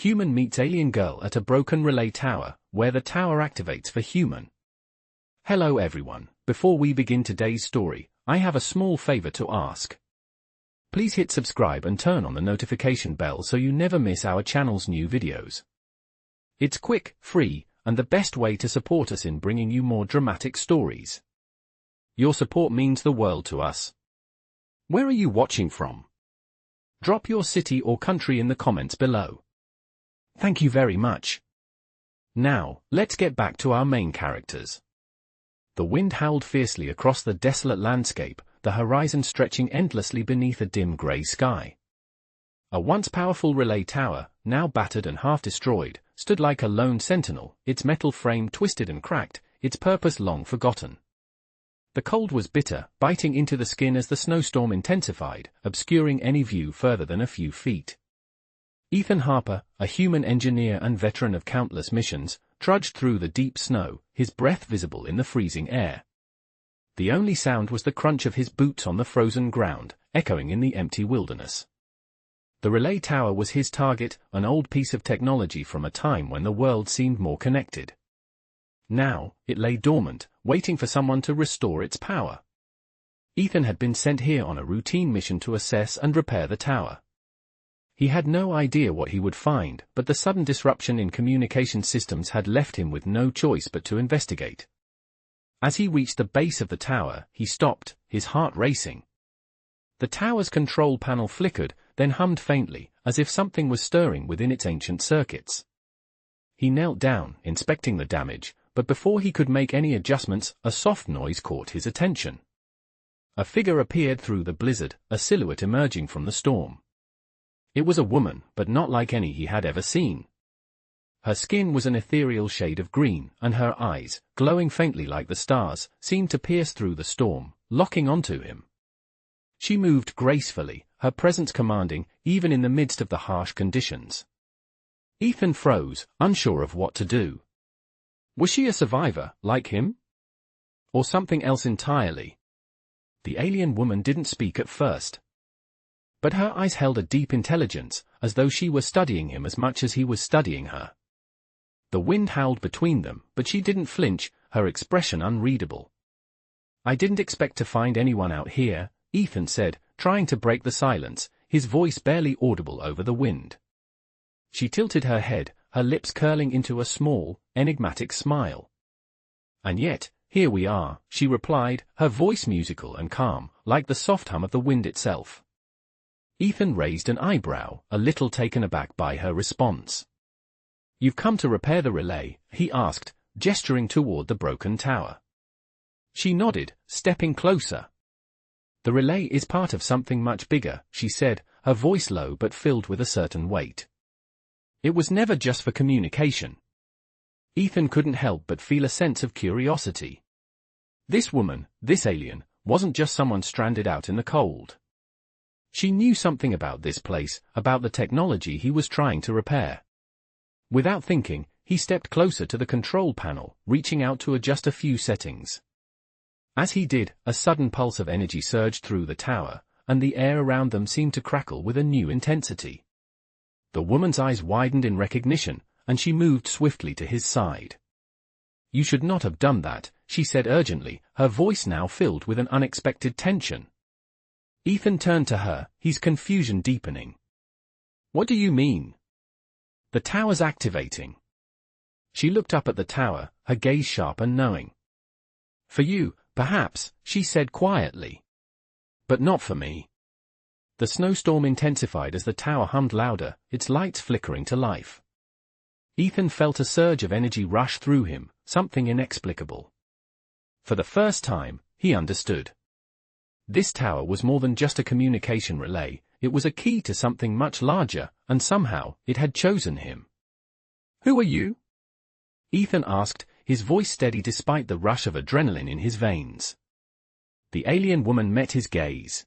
Human meets alien girl at a broken relay tower, where the tower activates for human. Hello everyone, before we begin today's story, I have a small favor to ask. Please hit subscribe and turn on the notification bell so you never miss our channel's new videos. It's quick, free, and the best way to support us in bringing you more dramatic stories. Your support means the world to us. Where are you watching from? Drop your city or country in the comments below. Thank you very much. Now, let's get back to our main characters. The wind howled fiercely across the desolate landscape, the horizon stretching endlessly beneath a dim grey sky. A once powerful relay tower, now battered and half destroyed, stood like a lone sentinel, its metal frame twisted and cracked, its purpose long forgotten. The cold was bitter, biting into the skin as the snowstorm intensified, obscuring any view further than a few feet. Ethan Harper, a human engineer and veteran of countless missions, trudged through the deep snow, his breath visible in the freezing air. The only sound was the crunch of his boots on the frozen ground, echoing in the empty wilderness. The relay tower was his target, an old piece of technology from a time when the world seemed more connected. Now, it lay dormant, waiting for someone to restore its power. Ethan had been sent here on a routine mission to assess and repair the tower. He had no idea what he would find, but the sudden disruption in communication systems had left him with no choice but to investigate. As he reached the base of the tower, he stopped, his heart racing. The tower's control panel flickered, then hummed faintly, as if something was stirring within its ancient circuits. He knelt down, inspecting the damage, but before he could make any adjustments, a soft noise caught his attention. A figure appeared through the blizzard, a silhouette emerging from the storm. It was a woman, but not like any he had ever seen. Her skin was an ethereal shade of green, and her eyes, glowing faintly like the stars, seemed to pierce through the storm, locking onto him. She moved gracefully, her presence commanding, even in the midst of the harsh conditions. Ethan froze, unsure of what to do. Was she a survivor, like him? Or something else entirely? The alien woman didn't speak at first. But her eyes held a deep intelligence, as though she were studying him as much as he was studying her. The wind howled between them, but she didn't flinch, her expression unreadable. "I didn't expect to find anyone out here," Ethan said, trying to break the silence, his voice barely audible over the wind. She tilted her head, her lips curling into a small, enigmatic smile. "And yet, here we are," she replied, her voice musical and calm, like the soft hum of the wind itself. Ethan raised an eyebrow, a little taken aback by her response. "You've come to repair the relay?" he asked, gesturing toward the broken tower. She nodded, stepping closer. "The relay is part of something much bigger," she said, her voice low but filled with a certain weight. "It was never just for communication." Ethan couldn't help but feel a sense of curiosity. This woman, this alien, wasn't just someone stranded out in the cold. She knew something about this place, about the technology he was trying to repair. Without thinking, he stepped closer to the control panel, reaching out to adjust a few settings. As he did, a sudden pulse of energy surged through the tower, and the air around them seemed to crackle with a new intensity. The woman's eyes widened in recognition, and she moved swiftly to his side. "You should not have done that," she said urgently, her voice now filled with an unexpected tension. Ethan turned to her, his confusion deepening. "What do you mean?" "The tower's activating." She looked up at the tower, her gaze sharp and knowing. "For you, perhaps," she said quietly. "But not for me." The snowstorm intensified as the tower hummed louder, its lights flickering to life. Ethan felt a surge of energy rush through him, something inexplicable. For the first time, he understood. This tower was more than just a communication relay, it was a key to something much larger, and somehow, it had chosen him. "Who are you?" Ethan asked, his voice steady despite the rush of adrenaline in his veins. The alien woman met his gaze.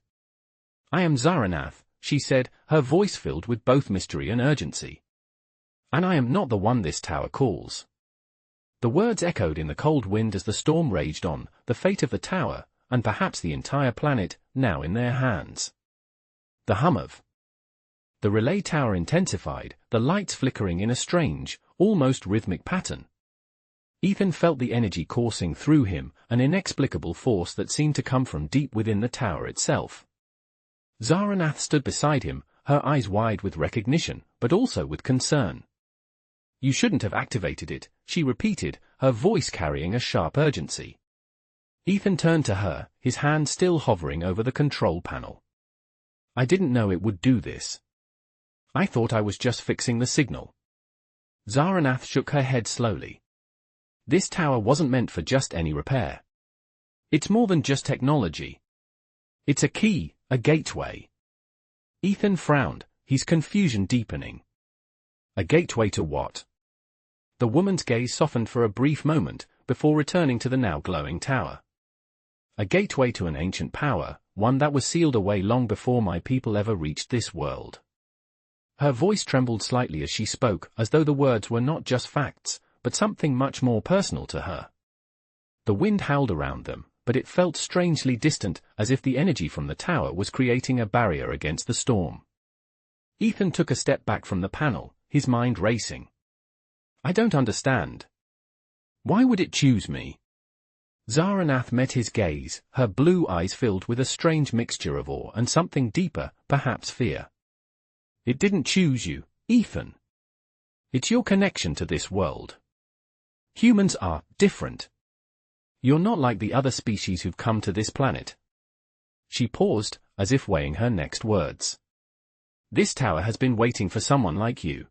"I am Zaranath," she said, her voice filled with both mystery and urgency. "And I am not the one this tower calls." The words echoed in the cold wind as the storm raged on, the fate of the tower, and perhaps the entire planet, now in their hands. The hum of The relay tower intensified, the lights flickering in a strange, almost rhythmic pattern. Ethan felt the energy coursing through him, an inexplicable force that seemed to come from deep within the tower itself. Zaranath stood beside him, her eyes wide with recognition, but also with concern. "You shouldn't have activated it," she repeated, her voice carrying a sharp urgency. Ethan turned to her, his hand still hovering over the control panel. "I didn't know it would do this. I thought I was just fixing the signal." Zaranath shook her head slowly. "This tower wasn't meant for just any repair. It's more than just technology. It's a key, a gateway." Ethan frowned, his confusion deepening. "A gateway to what?" The woman's gaze softened for a brief moment, before returning to the now glowing tower. "A gateway to an ancient power, one that was sealed away long before my people ever reached this world." Her voice trembled slightly as she spoke, as though the words were not just facts, but something much more personal to her. The wind howled around them, but it felt strangely distant, as if the energy from the tower was creating a barrier against the storm. Ethan took a step back from the panel, his mind racing. "I don't understand. Why would it choose me?" Zaranath met his gaze, her blue eyes filled with a strange mixture of awe and something deeper, perhaps fear. "It didn't choose you, Ethan. It's your connection to this world. Humans are different. You're not like the other species who've come to this planet." She paused, as if weighing her next words. "This tower has been waiting for someone like you."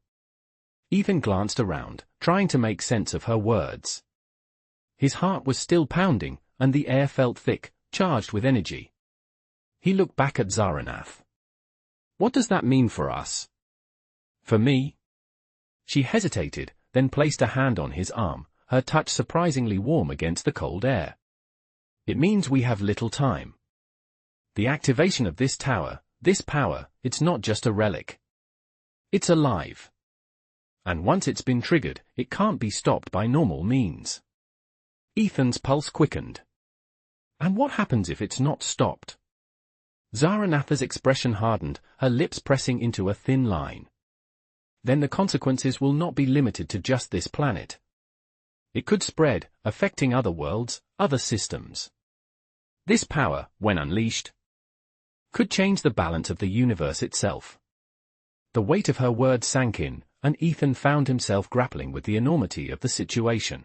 Ethan glanced around, trying to make sense of her words. His heart was still pounding, and the air felt thick, charged with energy. He looked back at Zaranath. "What does that mean for us?" "For me?" She hesitated, then placed a hand on his arm, her touch surprisingly warm against the cold air. "It means we have little time. The activation of this tower, this power, it's not just a relic. It's alive. And once it's been triggered, it can't be stopped by normal means." Ethan's pulse quickened. "And what happens if it's not stopped?" Zaranath's expression hardened, her lips pressing into a thin line. "Then the consequences will not be limited to just this planet. It could spread, affecting other worlds, other systems. This power, when unleashed, could change the balance of the universe itself." The weight of her words sank in, and Ethan found himself grappling with the enormity of the situation.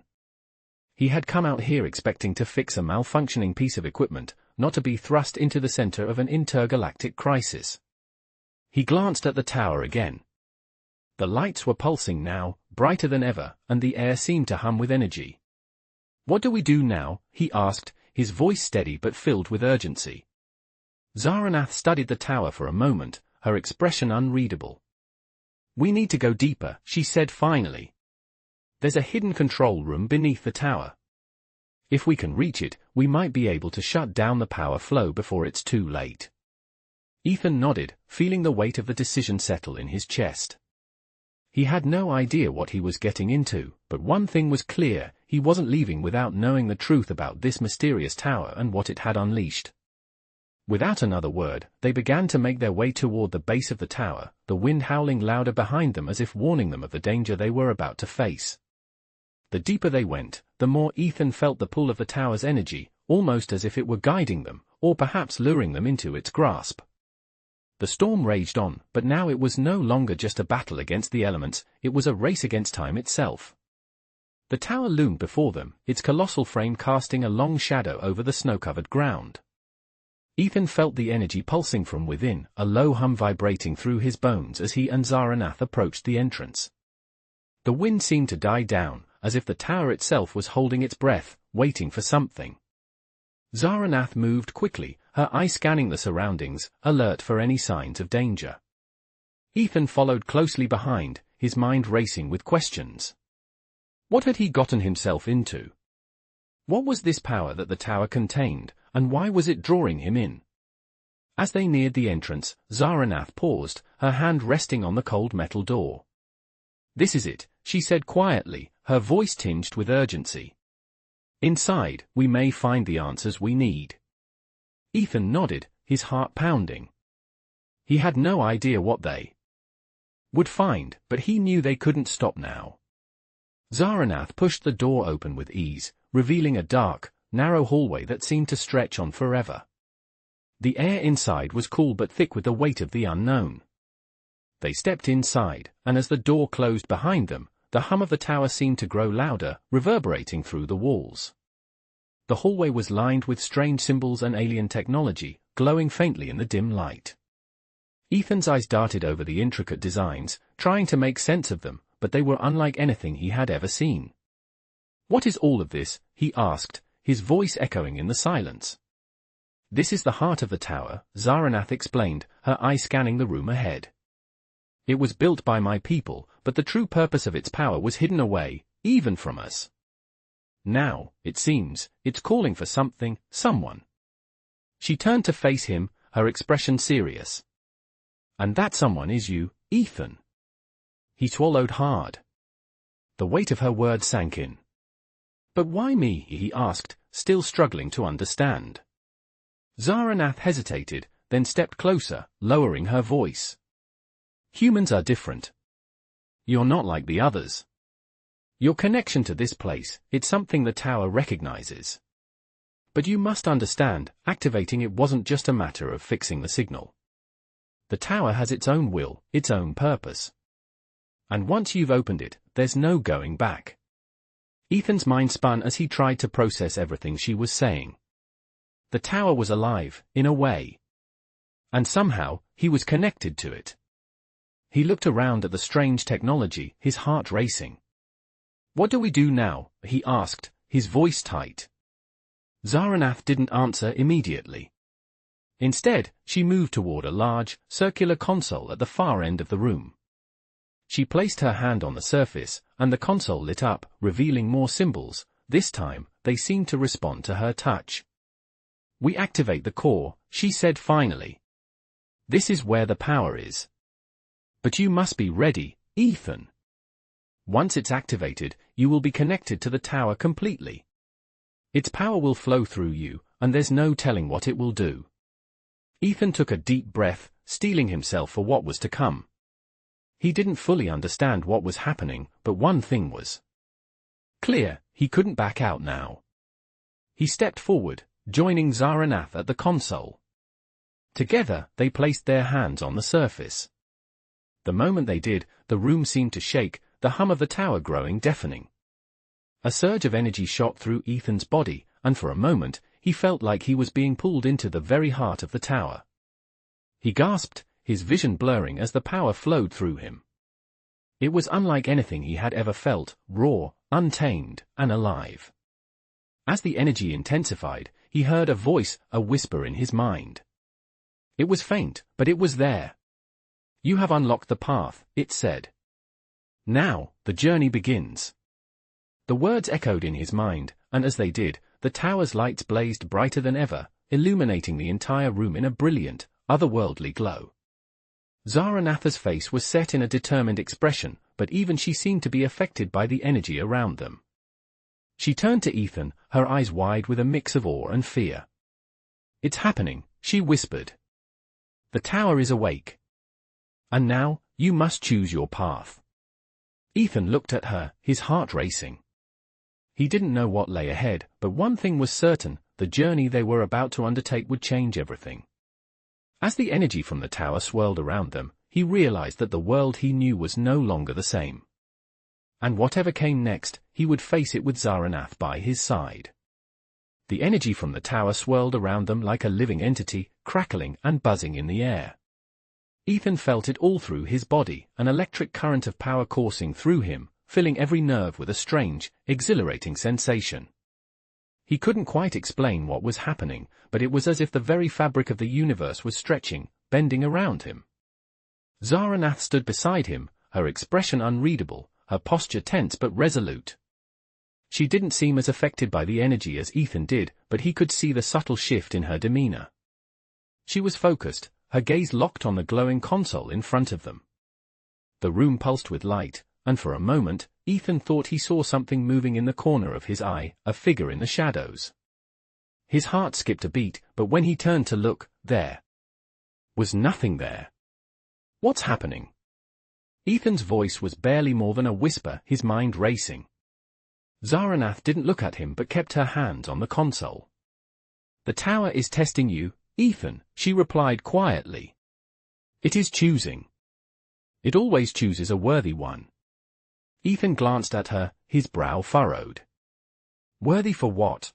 He had come out here expecting to fix a malfunctioning piece of equipment, not to be thrust into the center of an intergalactic crisis. He glanced at the tower again. The lights were pulsing now, brighter than ever, and the air seemed to hum with energy. "What do we do now?" he asked, his voice steady but filled with urgency. Zaranath studied the tower for a moment, her expression unreadable. "We need to go deeper," she said finally. "There's a hidden control room beneath the tower. If we can reach it, we might be able to shut down the power flow before it's too late." Ethan nodded, feeling the weight of the decision settle in his chest. He had no idea what he was getting into, but one thing was clear, he wasn't leaving without knowing the truth about this mysterious tower and what it had unleashed. Without another word, they began to make their way toward the base of the tower, the wind howling louder behind them as if warning them of the danger they were about to face. The deeper they went, the more Ethan felt the pull of the tower's energy, almost as if it were guiding them, or perhaps luring them into its grasp. The storm raged on, but now it was no longer just a battle against the elements, it was a race against time itself. The tower loomed before them, its colossal frame casting a long shadow over the snow-covered ground. Ethan felt the energy pulsing from within, a low hum vibrating through his bones as he and Zaranath approached the entrance. The wind seemed to die down, as if the tower itself was holding its breath, waiting for something. Zaranath moved quickly, her eye scanning the surroundings, alert for any signs of danger. Ethan followed closely behind, his mind racing with questions. What had he gotten himself into? What was this power that the tower contained, and why was it drawing him in? As they neared the entrance, Zaranath paused, her hand resting on the cold metal door. "This is it," she said quietly, her voice tinged with urgency. "Inside, we may find the answers we need." Ethan nodded, his heart pounding. He had no idea what they would find, but he knew they couldn't stop now. Zaranath pushed the door open with ease, revealing a dark, narrow hallway that seemed to stretch on forever. The air inside was cool but thick with the weight of the unknown. They stepped inside, and as the door closed behind them, the hum of the tower seemed to grow louder, reverberating through the walls. The hallway was lined with strange symbols and alien technology, glowing faintly in the dim light. Ethan's eyes darted over the intricate designs, trying to make sense of them, but they were unlike anything he had ever seen. "What is all of this?" he asked, his voice echoing in the silence. "This is the heart of the tower," Zaranath explained, her eyes scanning the room ahead. "It was built by my people, but the true purpose of its power was hidden away, even from us. Now, it seems, it's calling for something, someone." She turned to face him, her expression serious. "And that someone is you, Ethan." He swallowed hard. The weight of her words sank in. "But why me?" he asked, still struggling to understand. Zaranath hesitated, then stepped closer, lowering her voice. "Humans are different. You're not like the others. Your connection to this place, it's something the tower recognizes. But you must understand, activating it wasn't just a matter of fixing the signal. The tower has its own will, its own purpose. And once you've opened it, there's no going back." Ethan's mind spun as he tried to process everything she was saying. The tower was alive, in a way. And somehow, he was connected to it. He looked around at the strange technology, his heart racing. "What do we do now?" he asked, his voice tight. Zaranath didn't answer immediately. Instead, she moved toward a large, circular console at the far end of the room. She placed her hand on the surface, and the console lit up, revealing more symbols. This time, they seemed to respond to her touch. "We activate the core," she said finally. "This is where the power is. But you must be ready, Ethan. Once it's activated, you will be connected to the tower completely. Its power will flow through you, and there's no telling what it will do." Ethan took a deep breath, steeling himself for what was to come. He didn't fully understand what was happening, but one thing was clear: he couldn't back out now. He stepped forward, joining Zaranath at the console. Together, they placed their hands on the surface. The moment they did, the room seemed to shake, the hum of the tower growing deafening. A surge of energy shot through Ethan's body, and for a moment, he felt like he was being pulled into the very heart of the tower. He gasped, his vision blurring as the power flowed through him. It was unlike anything he had ever felt, raw, untamed, and alive. As the energy intensified, he heard a voice, a whisper in his mind. It was faint, but it was there. "You have unlocked the path," it said. "Now, the journey begins." The words echoed in his mind, and as they did, the tower's lights blazed brighter than ever, illuminating the entire room in a brilliant, otherworldly glow. Zaranath's face was set in a determined expression, but even she seemed to be affected by the energy around them. She turned to Ethan, her eyes wide with a mix of awe and fear. "It's happening," she whispered. "The tower is awake. And now, you must choose your path." Ethan looked at her, his heart racing. He didn't know what lay ahead, but one thing was certain: the journey they were about to undertake would change everything. As the energy from the tower swirled around them, he realized that the world he knew was no longer the same. And whatever came next, he would face it with Zaranath by his side. The energy from the tower swirled around them like a living entity, crackling and buzzing in the air. Ethan felt it all through his body, an electric current of power coursing through him, filling every nerve with a strange, exhilarating sensation. He couldn't quite explain what was happening, but it was as if the very fabric of the universe was stretching, bending around him. Zaranath stood beside him, her expression unreadable, her posture tense but resolute. She didn't seem as affected by the energy as Ethan did, but he could see the subtle shift in her demeanor. She was focused, her gaze locked on the glowing console in front of them. The room pulsed with light, and for a moment, Ethan thought he saw something moving in the corner of his eye, a figure in the shadows. His heart skipped a beat, but when he turned to look, there was nothing there. "What's happening?" Ethan's voice was barely more than a whisper, his mind racing. Zaranath didn't look at him but kept her hands on the console. "The tower is testing you, Ethan," she replied quietly. "It is choosing. It always chooses a worthy one." Ethan glanced at her, his brow furrowed. Worthy for what?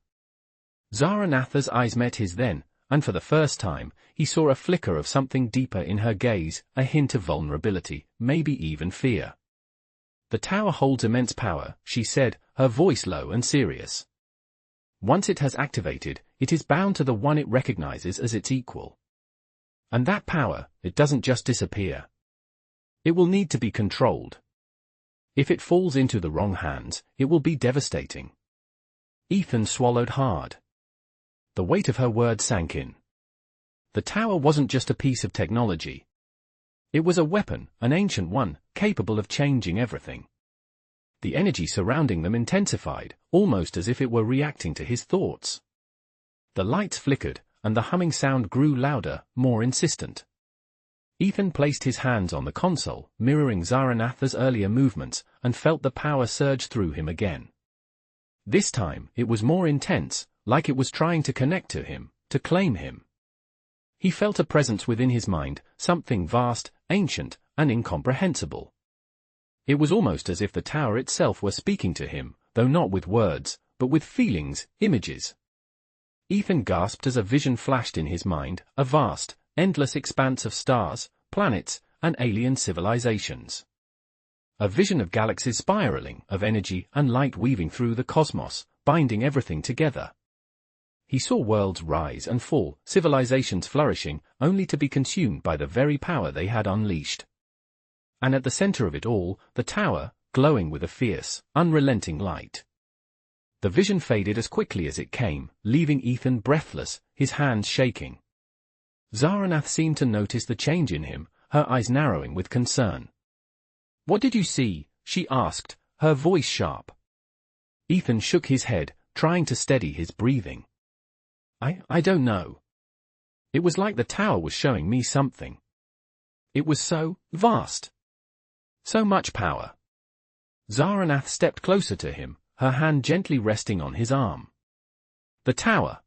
Zaranath's eyes met his then, and for the first time, he saw a flicker of something deeper in her gaze, a hint of vulnerability, maybe even fear. "The tower holds immense power," she said, her voice low and serious. "Once it has activated, it is bound to the one it recognizes as its equal. And that power, it doesn't just disappear. It will need to be controlled. If it falls into the wrong hands, it will be devastating." Ethan swallowed hard. The weight of her words sank in. The tower wasn't just a piece of technology. It was a weapon, an ancient one, capable of changing everything. The energy surrounding them intensified, almost as if it were reacting to his thoughts. The lights flickered, and the humming sound grew louder, more insistent. Ethan placed his hands on the console, mirroring Zaranath's earlier movements, and felt the power surge through him again. This time, it was more intense, like it was trying to connect to him, to claim him. He felt a presence within his mind, something vast, ancient, and incomprehensible. It was almost as if the tower itself were speaking to him, though not with words, but with feelings, images. Ethan gasped as a vision flashed in his mind, a vast, endless expanse of stars, planets, and alien civilizations. A vision of galaxies spiraling, of energy and light weaving through the cosmos, binding everything together. He saw worlds rise and fall, civilizations flourishing, only to be consumed by the very power they had unleashed. And at the center of it all, the tower, glowing with a fierce, unrelenting light. The vision faded as quickly as it came, leaving Ethan breathless, his hands shaking. Zaranath seemed to notice the change in him, her eyes narrowing with concern. "What did you see?" she asked, her voice sharp. Ethan shook his head, trying to steady his breathing. I don't know. It was like the tower was showing me something. It was so vast. So much power." Zaranath stepped closer to him, her hand gently resting on his arm. "The tower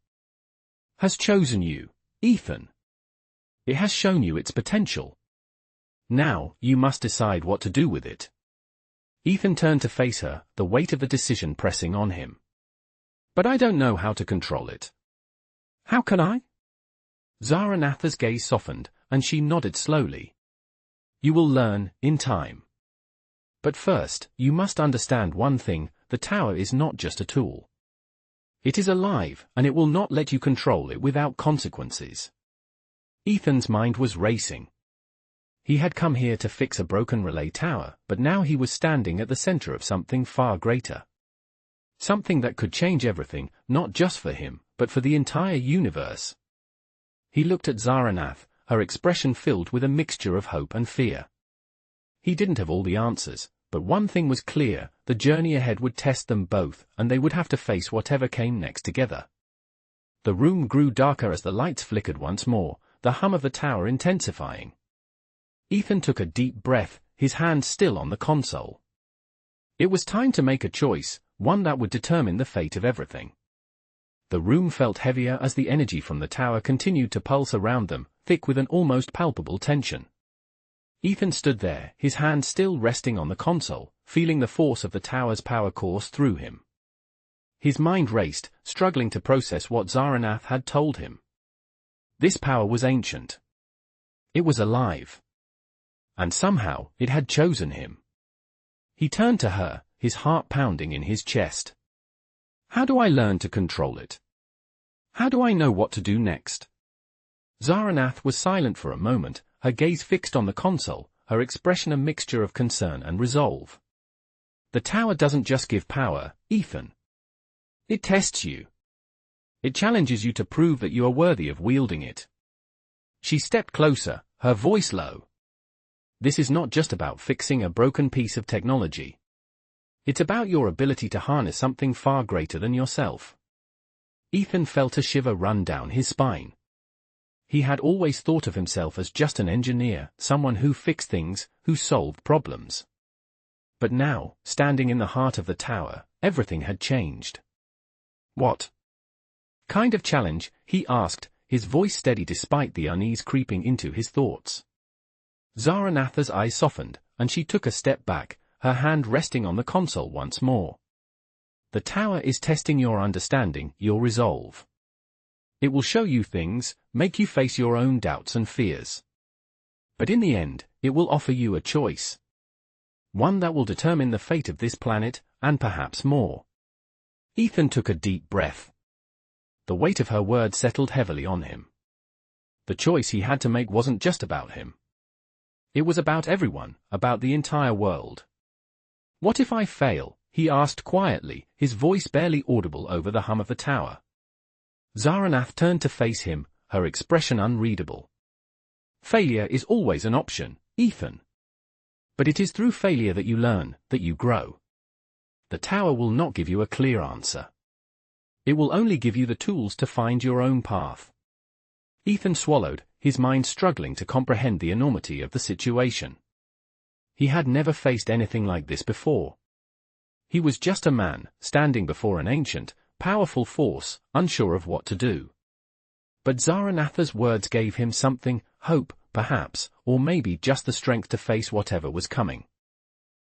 has chosen you, Ethan. It has shown you its potential. Now, you must decide what to do with it." Ethan turned to face her, the weight of the decision pressing on him. "But I don't know how to control it." "How can I?" Zaranath's gaze softened, and she nodded slowly. "You will learn, in time. But first, you must understand one thing, the tower is not just a tool. It is alive, and it will not let you control it without consequences." Ethan's mind was racing. He had come here to fix a broken relay tower, but now he was standing at the center of something far greater. Something that could change everything, not just for him, but for the entire universe. He looked at Zaranath, her expression filled with a mixture of hope and fear. He didn't have all the answers, but one thing was clear, the journey ahead would test them both, and they would have to face whatever came next together. The room grew darker as the lights flickered once more, the hum of the tower intensifying. Ethan took a deep breath, his hand still on the console. It was time to make a choice, one that would determine the fate of everything. The room felt heavier as the energy from the tower continued to pulse around them, thick with an almost palpable tension. Ethan stood there, his hand still resting on the console, feeling the force of the tower's power course through him. His mind raced, struggling to process what Zaranath had told him. This power was ancient. It was alive. And somehow, it had chosen him. He turned to her, his heart pounding in his chest. "How do I learn to control it? How do I know what to do next?" Zaranath was silent for a moment, her gaze fixed on the console, her expression a mixture of concern and resolve. "The tower doesn't just give power, Ethan. It tests you. It challenges you to prove that you are worthy of wielding it." She stepped closer, her voice low. "This is not just about fixing a broken piece of technology. It's about your ability to harness something far greater than yourself." Ethan felt a shiver run down his spine. he had always thought of himself as just an engineer, someone who fixed things, who solved problems. But now, standing in the heart of the tower, everything had changed. What kind of challenge, he asked, his voice steady despite the unease creeping into his thoughts. Zaranatha's eyes softened, and she took a step back, her hand resting on the console once more. The tower is testing your understanding, your resolve. It will show you things, make you face your own doubts and fears. But in the end, it will offer you a choice. One that will determine the fate of this planet, and perhaps more. Ethan took a deep breath. The weight of her words settled heavily on him. The choice he had to make wasn't just about him. It was about everyone, about the entire world. What if I fail? He asked quietly, his voice barely audible over the hum of the tower. Zaranath turned to face him, her expression unreadable. Failure is always an option, Ethan. But it is through failure that you learn, that you grow. The tower will not give you a clear answer. It will only give you the tools to find your own path. Ethan swallowed, his mind struggling to comprehend the enormity of the situation. He had never faced anything like this before. He was just a man, standing before an ancient, powerful force, unsure of what to do. But Zaranatha's words gave him something, hope, perhaps, or maybe just the strength to face whatever was coming.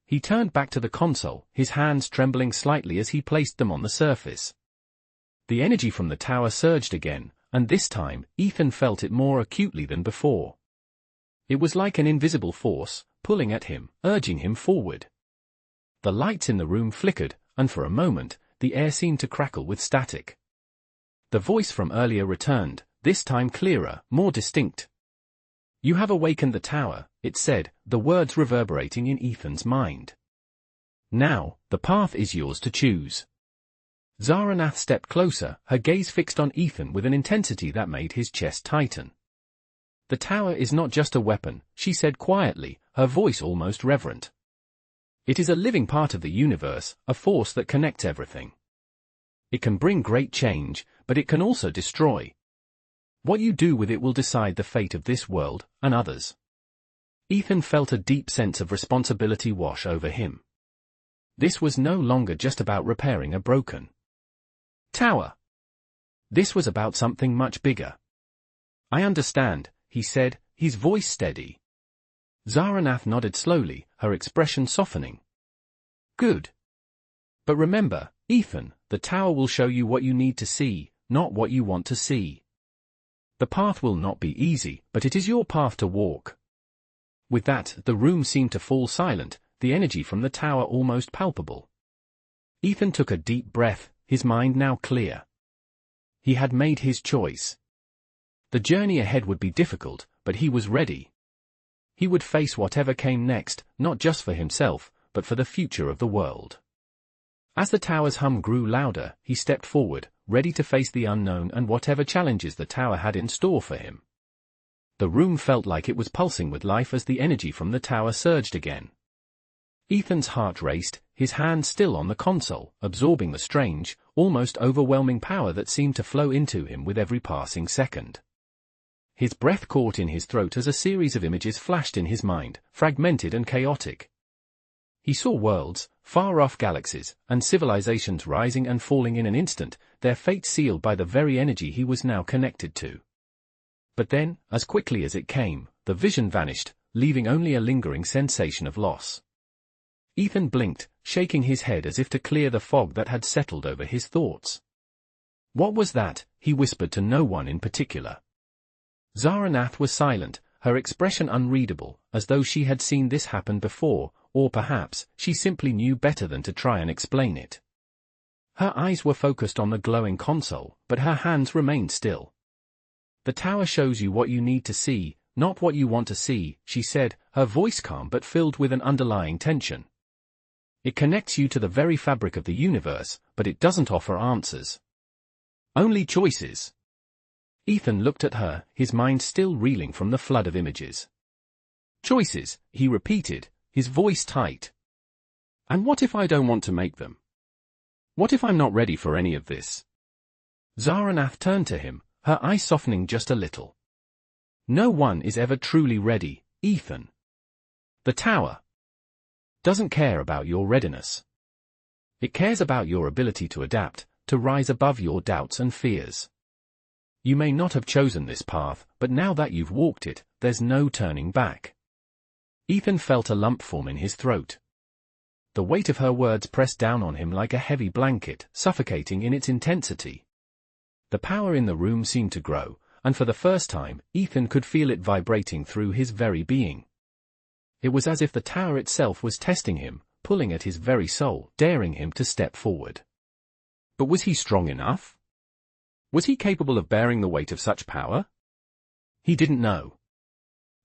He turned back to the console, his hands trembling slightly as he placed them on the surface. The energy from the tower surged again, and this time, Ethan felt it more acutely than before. It was like an invisible force, pulling at him, urging him forward. The lights in the room flickered, and for a moment, the air seemed to crackle with static. The voice from earlier returned, this time clearer, more distinct. "You have awakened the tower," it said, the words reverberating in Ethan's mind. "Now, the path is yours to choose." Zaranath stepped closer, her gaze fixed on Ethan with an intensity that made his chest tighten. "The tower is not just a weapon," she said quietly, her voice almost reverent. "It is a living part of the universe, a force that connects everything. It can bring great change, but it can also destroy. What you do with it will decide the fate of this world, and others." Ethan felt a deep sense of responsibility wash over him. This was no longer just about repairing a broken tower. This was about something much bigger. "I understand," he said, his voice steady. Zaranath nodded slowly, her expression softening. "Good. But remember, Ethan, the tower will show you what you need to see, not what you want to see. The path will not be easy, but it is your path to walk." With that, the room seemed to fall silent, the energy from the tower almost palpable. Ethan took a deep breath, his mind now clear. He had made his choice. The journey ahead would be difficult, but he was ready. He would face whatever came next, not just for himself, but for the future of the world. As the tower's hum grew louder, he stepped forward, ready to face the unknown and whatever challenges the tower had in store for him. The room felt like it was pulsing with life as the energy from the tower surged again. Ethan's heart raced, his hand still on the console, absorbing the strange, almost overwhelming power that seemed to flow into him with every passing second. His breath caught in his throat as a series of images flashed in his mind, fragmented and chaotic. He saw worlds, far-off galaxies, and civilizations rising and falling in an instant, their fate sealed by the very energy he was now connected to. But then, as quickly as it came, the vision vanished, leaving only a lingering sensation of loss. Ethan blinked, shaking his head as if to clear the fog that had settled over his thoughts. "What was that?" he whispered to no one in particular. Zaranath was silent, her expression unreadable, as though she had seen this happen before, or perhaps, she simply knew better than to try and explain it. Her eyes were focused on the glowing console, but her hands remained still. "The tower shows you what you need to see, not what you want to see," she said, her voice calm but filled with an underlying tension. "It connects you to the very fabric of the universe, but it doesn't offer answers. Only choices." Ethan looked at her, his mind still reeling from the flood of images. "Choices," he repeated, his voice tight. "And what if I don't want to make them? What if I'm not ready for any of this?" Zaranath turned to him, her eyes softening just a little. No one is ever truly ready, Ethan. The tower doesn't care about your readiness. It cares about your ability to adapt, to rise above your doubts and fears. You may not have chosen this path, but now that you've walked it, there's no turning back. Ethan felt a lump form in his throat. The weight of her words pressed down on him like a heavy blanket, suffocating in its intensity. The power in the room seemed to grow, and for the first time, Ethan could feel it vibrating through his very being. It was as if the tower itself was testing him, pulling at his very soul, daring him to step forward. But was he strong enough? Was he capable of bearing the weight of such power? He didn't know.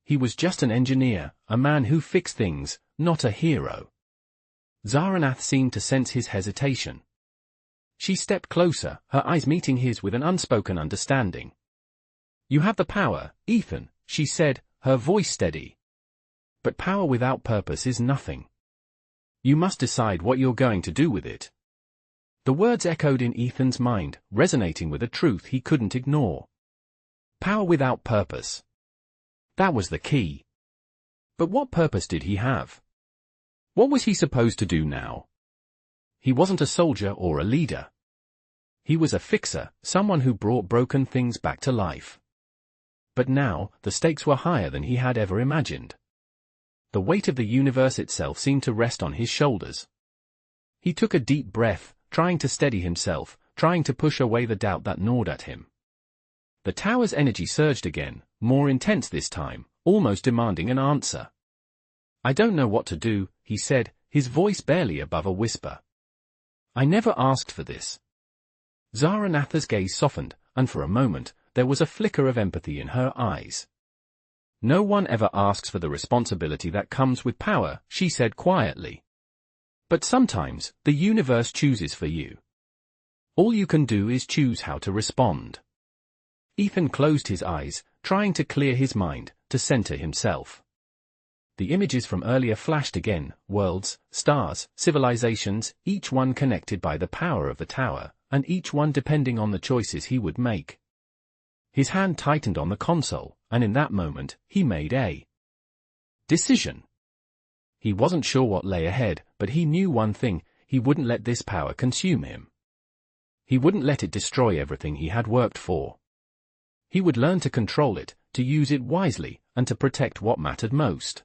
He was just an engineer, a man who fixed things, not a hero. Zaranath seemed to sense his hesitation. She stepped closer, her eyes meeting his with an unspoken understanding. "You have the power, Ethan," she said, her voice steady. "But power without purpose is nothing. You must decide what you're going to do with it." The words echoed in Ethan's mind, resonating with a truth he couldn't ignore. Power without purpose. That was the key. But what purpose did he have? What was he supposed to do now? He wasn't a soldier or a leader. He was a fixer, someone who brought broken things back to life. But now, the stakes were higher than he had ever imagined. The weight of the universe itself seemed to rest on his shoulders. He took a deep breath, trying to steady himself, trying to push away the doubt that gnawed at him. The tower's energy surged again, more intense this time, almost demanding an answer. "I don't know what to do," he said, his voice barely above a whisper. "I never asked for this." Zaranatha's gaze softened, and for a moment, there was a flicker of empathy in her eyes. "No one ever asks for the responsibility that comes with power," she said quietly. "But sometimes, the universe chooses for you. All you can do is choose how to respond." Ethan closed his eyes, trying to clear his mind, to center himself. The images from earlier flashed again, worlds, stars, civilizations, each one connected by the power of the tower, and each one depending on the choices he would make. His hand tightened on the console, and in that moment, he made a decision. He wasn't sure what lay ahead, but he knew one thing: he wouldn't let this power consume him. He wouldn't let it destroy everything he had worked for. He would learn to control it, to use it wisely, and to protect what mattered most.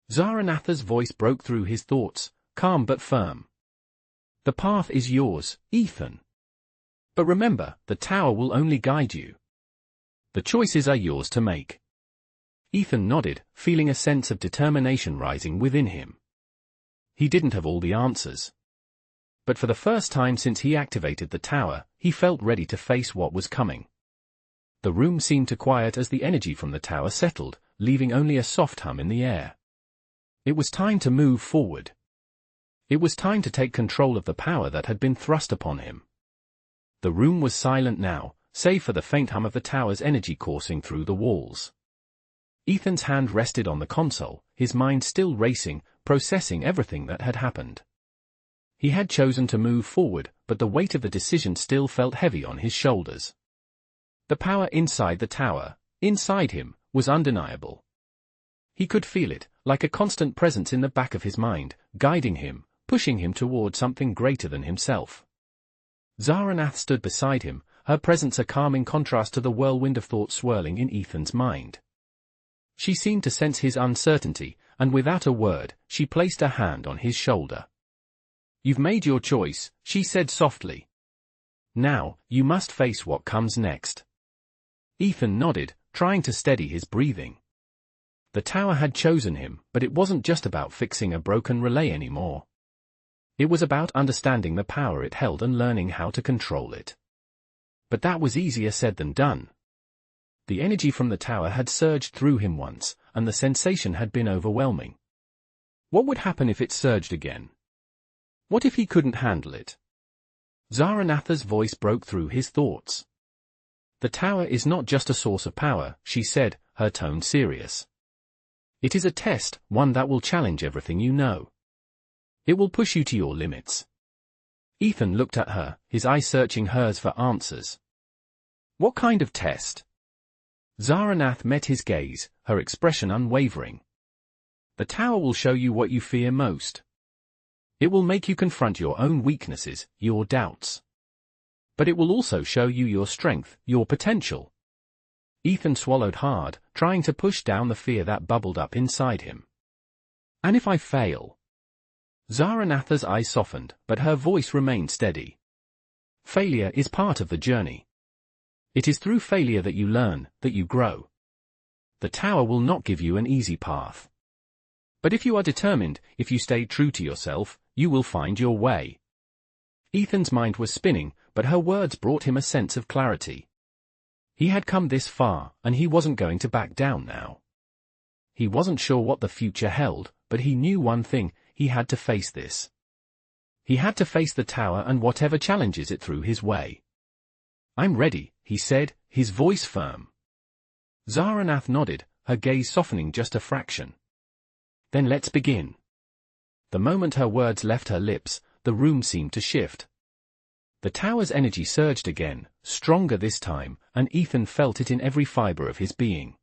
Zaranatha's voice broke through his thoughts, calm but firm. "The path is yours, Ethan. But remember, the tower will only guide you. The choices are yours to make." Ethan nodded, feeling a sense of determination rising within him. He didn't have all the answers. But for the first time since he activated the tower, he felt ready to face what was coming. The room seemed to quiet as the energy from the tower settled, leaving only a soft hum in the air. It was time to move forward. It was time to take control of the power that had been thrust upon him. The room was silent now, save for the faint hum of the tower's energy coursing through the walls. Ethan's hand rested on the console, his mind still racing, processing everything that had happened. He had chosen to move forward, but the weight of the decision still felt heavy on his shoulders. The power inside the tower, inside him, was undeniable. He could feel it, like a constant presence in the back of his mind, guiding him, pushing him toward something greater than himself. Zaranath stood beside him, her presence a calming contrast to the whirlwind of thought swirling in Ethan's mind. She seemed to sense his uncertainty, and without a word, she placed a hand on his shoulder. "You've made your choice," she said softly. "Now, you must face what comes next." Ethan nodded, trying to steady his breathing. The tower had chosen him, but it wasn't just about fixing a broken relay anymore. It was about understanding the power it held and learning how to control it. But that was easier said than done. The energy from the tower had surged through him once, and the sensation had been overwhelming. What would happen if it surged again? What if he couldn't handle it? Zaranatha's voice broke through his thoughts. "The tower is not just a source of power," she said, her tone serious. "It is a test, one that will challenge everything you know. It will push you to your limits." Ethan looked at her, his eyes searching hers for answers. "What kind of test?" Zaranath met his gaze, her expression unwavering. The tower will show you what you fear most. It will make you confront your own weaknesses, your doubts. But it will also show you your strength, your potential. Ethan swallowed hard, trying to push down the fear that bubbled up inside him. And if I fail? Zaranatha's eyes softened, but her voice remained steady. Failure is part of the journey. It is through failure that you learn, that you grow. The tower will not give you an easy path. But if you are determined, if you stay true to yourself, you will find your way. Ethan's mind was spinning, but her words brought him a sense of clarity. He had come this far, and he wasn't going to back down now. He wasn't sure what the future held, but he knew one thing: he had to face this. He had to face the tower and whatever challenges it threw his way. "I'm ready," he said, his voice firm. Zaranath nodded, her gaze softening just a fraction. "Then let's begin." The moment her words left her lips, the room seemed to shift. The tower's energy surged again, stronger this time, and Ethan felt it in every fiber of his being.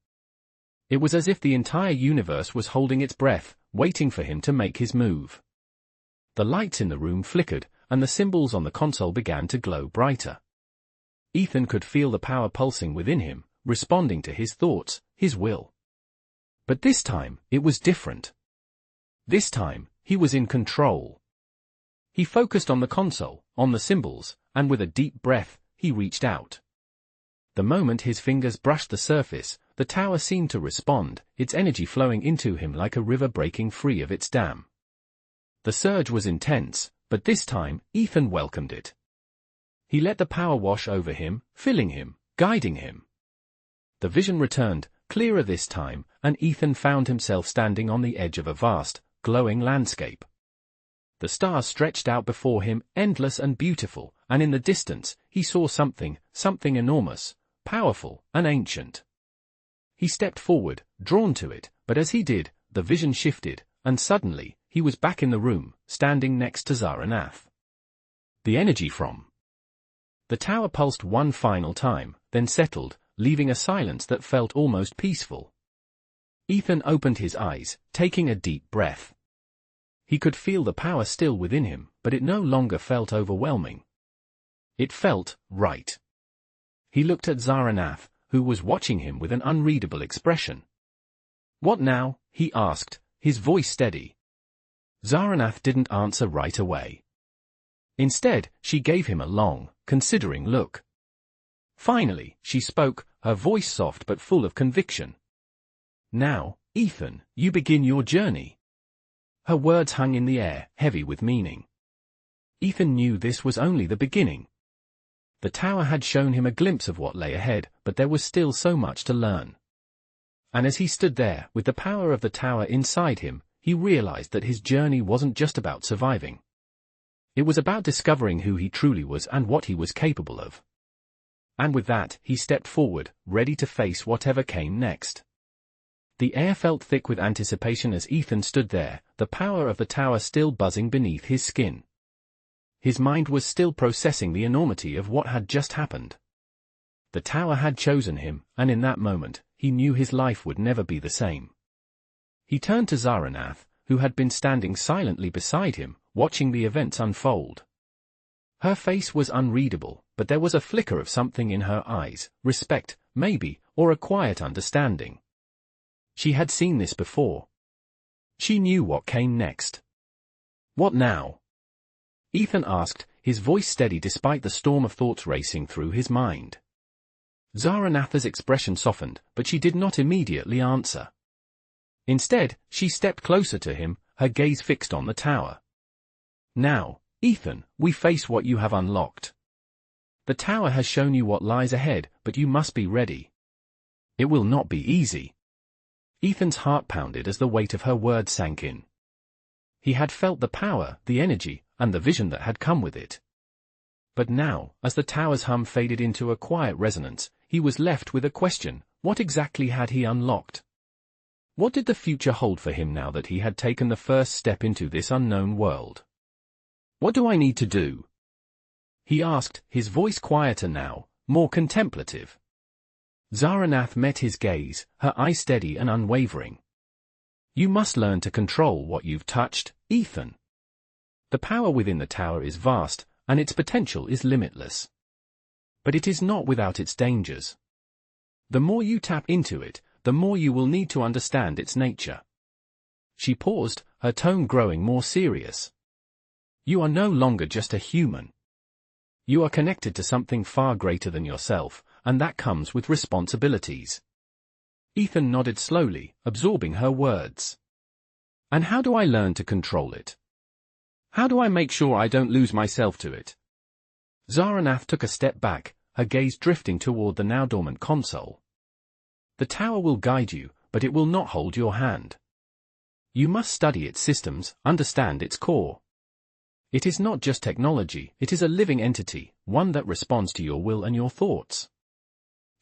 It was as if the entire universe was holding its breath, waiting for him to make his move. The lights in the room flickered, and the symbols on the console began to glow brighter. Ethan could feel the power pulsing within him, responding to his thoughts, his will. But this time, it was different. This time, he was in control. He focused on the console, on the symbols, and with a deep breath, he reached out. The moment his fingers brushed the surface, the tower seemed to respond, its energy flowing into him like a river breaking free of its dam. The surge was intense, but this time, Ethan welcomed it. He let the power wash over him, filling him, guiding him. The vision returned, clearer this time, and Ethan found himself standing on the edge of a vast, glowing landscape. The stars stretched out before him, endless and beautiful, and in the distance, he saw something enormous, powerful, and ancient. He stepped forward, drawn to it, but as he did, the vision shifted, and suddenly, he was back in the room, standing next to Zaranath. The energy from the tower pulsed one final time, then settled, leaving a silence that felt almost peaceful. Ethan opened his eyes, taking a deep breath. He could feel the power still within him, but it no longer felt overwhelming. It felt right. He looked at Zaranath, who was watching him with an unreadable expression. "What now?" he asked, his voice steady. Zaranath didn't answer right away. Instead, she gave him a long, considering look. Finally, she spoke, her voice soft but full of conviction. "Now, Ethan, you begin your journey." Her words hung in the air, heavy with meaning. Ethan knew this was only the beginning. The tower had shown him a glimpse of what lay ahead, but there was still so much to learn. And as he stood there, with the power of the tower inside him, he realized that his journey wasn't just about surviving. It was about discovering who he truly was and what he was capable of. And with that, he stepped forward, ready to face whatever came next. The air felt thick with anticipation as Ethan stood there, the power of the tower still buzzing beneath his skin. His mind was still processing the enormity of what had just happened. The tower had chosen him, and in that moment, he knew his life would never be the same. He turned to Zaranath, who had been standing silently beside him, watching the events unfold. Her face was unreadable, but there was a flicker of something in her eyes, respect, maybe, or a quiet understanding. She had seen this before. She knew what came next. "What now?" Ethan asked, his voice steady despite the storm of thoughts racing through his mind. Zaranatha's expression softened, but she did not immediately answer. Instead, she stepped closer to him, her gaze fixed on the tower. "Now, Ethan, we face what you have unlocked. The tower has shown you what lies ahead, but you must be ready. It will not be easy." Ethan's heart pounded as the weight of her words sank in. He had felt the power, the energy, and the vision that had come with it. But now, as the tower's hum faded into a quiet resonance, he was left with a question: what exactly had he unlocked? What did the future hold for him now that he had taken the first step into this unknown world? "What do I need to do?" he asked, his voice quieter now, more contemplative. Zaranath met his gaze, her eyes steady and unwavering. You must learn to control what you've touched, Ethan. The power within the tower is vast, and its potential is limitless. But it is not without its dangers. The more you tap into it, the more you will need to understand its nature. She paused, her tone growing more serious. You are no longer just a human. You are connected to something far greater than yourself, and that comes with responsibilities. Ethan nodded slowly, absorbing her words. And how do I learn to control it? How do I make sure I don't lose myself to it? Zaranath took a step back, her gaze drifting toward the now dormant console. The tower will guide you, but it will not hold your hand. You must study its systems, understand its core. It is not just technology, it is a living entity, one that responds to your will and your thoughts.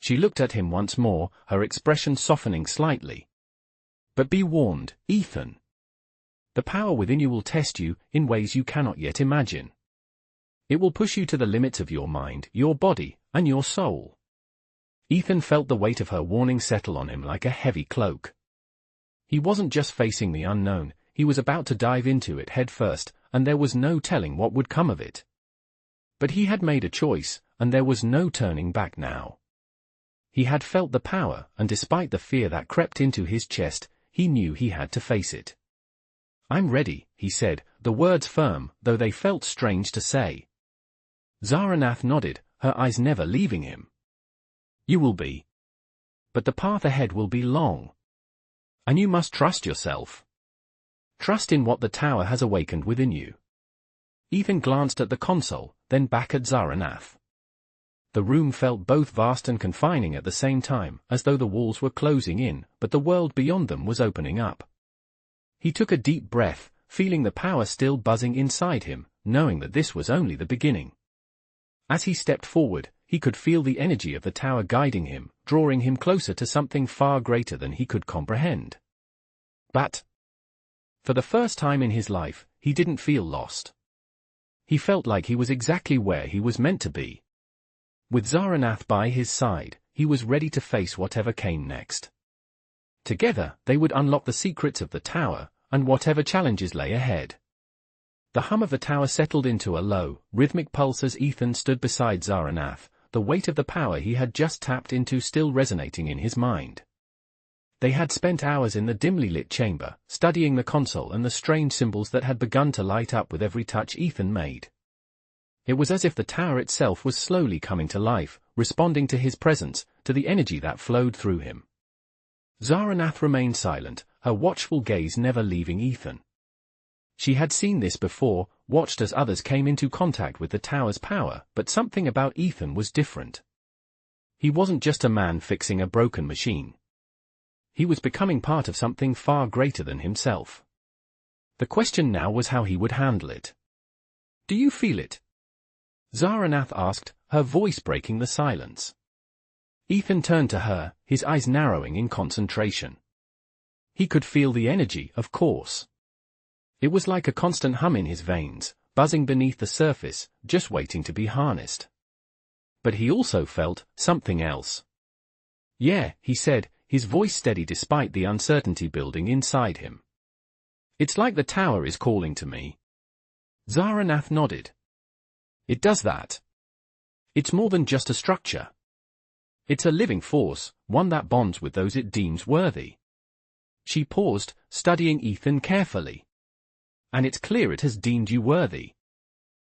She looked at him once more, her expression softening slightly. But be warned, Ethan. The power within you will test you in ways you cannot yet imagine. It will push you to the limits of your mind, your body, and your soul. Ethan felt the weight of her warning settle on him like a heavy cloak. He wasn't just facing the unknown, he was about to dive into it head first, and there was no telling what would come of it. But he had made a choice, and there was no turning back now. He had felt the power, and despite the fear that crept into his chest, he knew he had to face it. I'm ready, he said, the words firm, though they felt strange to say. Zaranath nodded, her eyes never leaving him. You will be. But the path ahead will be long. And you must trust yourself. Trust in what the tower has awakened within you. Ethan glanced at the console, then back at Zaranath. The room felt both vast and confining at the same time, as though the walls were closing in, but the world beyond them was opening up. He took a deep breath, feeling the power still buzzing inside him, knowing that this was only the beginning. As he stepped forward, he could feel the energy of the tower guiding him, drawing him closer to something far greater than he could comprehend. But, for the first time in his life, he didn't feel lost. He felt like he was exactly where he was meant to be. With Zaranath by his side, he was ready to face whatever came next. Together, they would unlock the secrets of the tower, and whatever challenges lay ahead. The hum of the tower settled into a low, rhythmic pulse as Ethan stood beside Zaranath, the weight of the power he had just tapped into still resonating in his mind. They had spent hours in the dimly lit chamber, studying the console and the strange symbols that had begun to light up with every touch Ethan made. It was as if the tower itself was slowly coming to life, responding to his presence, to the energy that flowed through him. Zaranath remained silent, her watchful gaze never leaving Ethan. She had seen this before, watched as others came into contact with the tower's power, but something about Ethan was different. He wasn't just a man fixing a broken machine. He was becoming part of something far greater than himself. The question now was how he would handle it. Do you feel it? Zaranath asked, her voice breaking the silence. Ethan turned to her, his eyes narrowing in concentration. He could feel the energy, of course. It was like a constant hum in his veins, buzzing beneath the surface, just waiting to be harnessed. But he also felt something else. Yeah, he said, his voice steady despite the uncertainty building inside him. It's like the tower is calling to me. Zaranath nodded. It does that. It's more than just a structure. It's a living force, one that bonds with those it deems worthy. She paused, studying Ethan carefully. And it's clear it has deemed you worthy.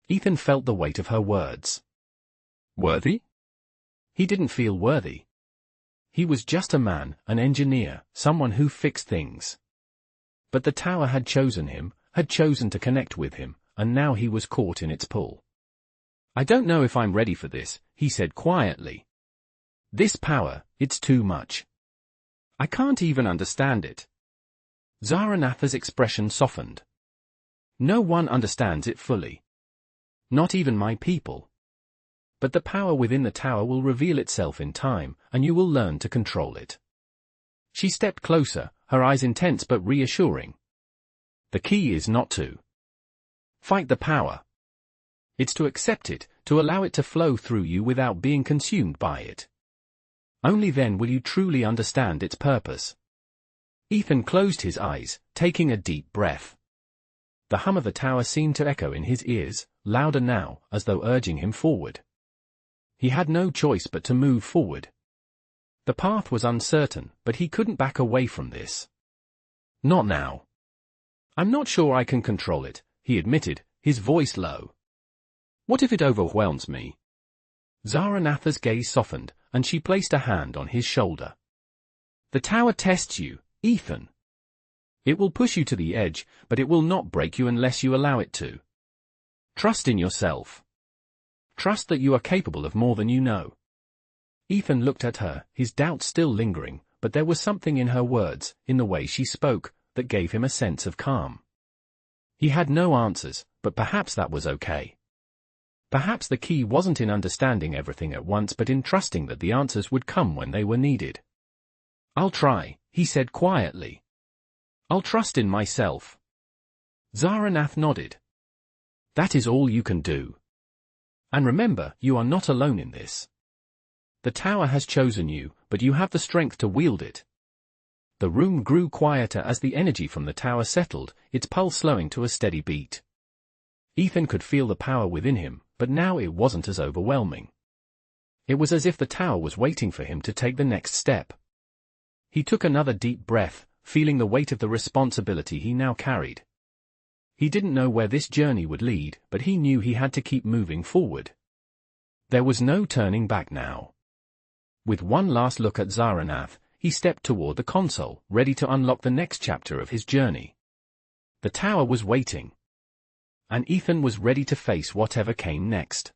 Ethan felt the weight of her words. Worthy? He didn't feel worthy. He was just a man, an engineer, someone who fixed things. But the tower had chosen him, had chosen to connect with him, and now he was caught in its pull. I don't know if I'm ready for this, he said quietly. This power, it's too much. I can't even understand it. Zaranath's expression softened. No one understands it fully. Not even my people. But the power within the tower will reveal itself in time, and you will learn to control it. She stepped closer, her eyes intense but reassuring. The key is not to fight the power. It's to accept it, to allow it to flow through you without being consumed by it. Only then will you truly understand its purpose. Ethan closed his eyes, taking a deep breath. The hum of the tower seemed to echo in his ears, louder now, as though urging him forward. He had no choice but to move forward. The path was uncertain, but he couldn't back away from this. Not now. I'm not sure I can control it, he admitted, his voice low. What if it overwhelms me? Zaranatha's gaze softened, and she placed a hand on his shoulder. The tower tests you, Ethan. It will push you to the edge, but it will not break you unless you allow it to. Trust in yourself. Trust that you are capable of more than you know. Ethan looked at her, his doubts still lingering, but there was something in her words, in the way she spoke, that gave him a sense of calm. He had no answers, but perhaps that was okay. Perhaps the key wasn't in understanding everything at once but in trusting that the answers would come when they were needed. I'll try, he said quietly. I'll trust in myself. Zaranath nodded. That is all you can do. And remember, you are not alone in this. The tower has chosen you, but you have the strength to wield it. The room grew quieter as the energy from the tower settled, its pulse slowing to a steady beat. Ethan could feel the power within him, but now it wasn't as overwhelming. It was as if the tower was waiting for him to take the next step. He took another deep breath, feeling the weight of the responsibility he now carried. He didn't know where this journey would lead, but he knew he had to keep moving forward. There was no turning back now. With one last look at Zaranath, he stepped toward the console, ready to unlock the next chapter of his journey. The tower was waiting. And Ethan was ready to face whatever came next.